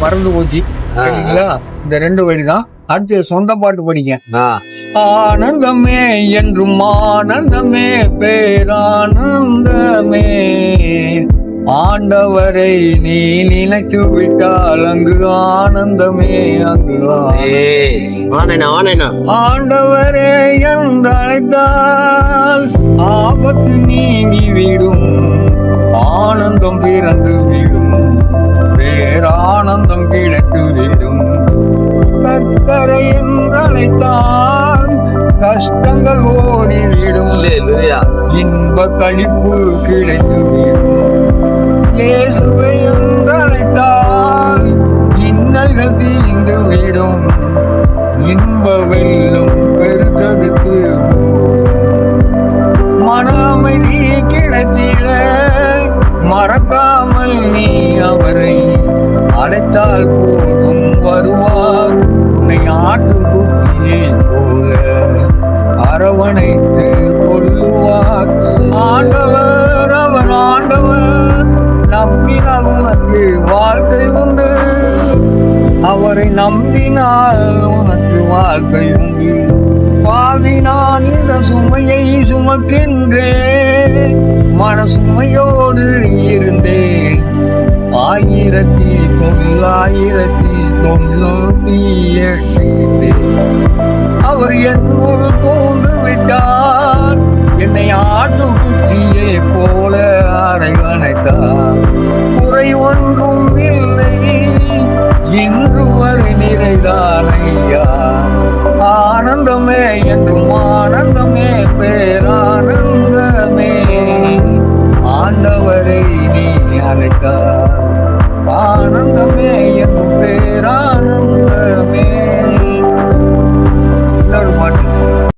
மறந்து போச்சு. சரிங்களா? இந்த 2 வரி தான். அடுத்து சொந்த பாட்டு படிங்க. ஆனந்தமே என்றும் ஆனந்தமே பேரானந்தமே, ஆண்டவரை நீ நினைத்து விட்டால் அங்கு ஆனந்தமே, அங்கு ஆண்டவரே என்று அழைத்தால் ஆபத்து நீங்கிவிடும், ஆனந்தம் பிறந்து விடும், பேரானந்தம் கிடைத்து விடும். கர்த்தரை என்று அழைத்தால் கஷ்டங்கள் ஓடிவிடும், இன்ப கழிப்பு கிடைத்து விடும். இயேசுவை என்று அழைத்தால் இன்னல்கள் தீர்ந்து விடும், இன்ப வெள்ளம் பெருத்தெடுத்து மன அமைதி கிடைத்திட மறக்காமல் நீ அவரை அழைத்தால் போதும், வருவார் உன்னை ஆட்டுக்குட்டியை போல அரவணைத்து கொள்ளுவார். ஆண்டவர் அவர் ஆண்டவர், நம்பினால் உனக்கு வாழ்க்கை உண்டு, அவரை நம்பினால் உனக்கு வாழ்க்கை உண்டு. பாவி நான் இந்த சுமையை சுமக்கின்றேன், மன சுமையோடு இருந்தேன். 1998 அவர் என்னோடு தோன்று விட்டார், என்னை ஆட்டுக்குச்சியை போல அரவணைத்தார். குறை ஒன்றும் இல்லை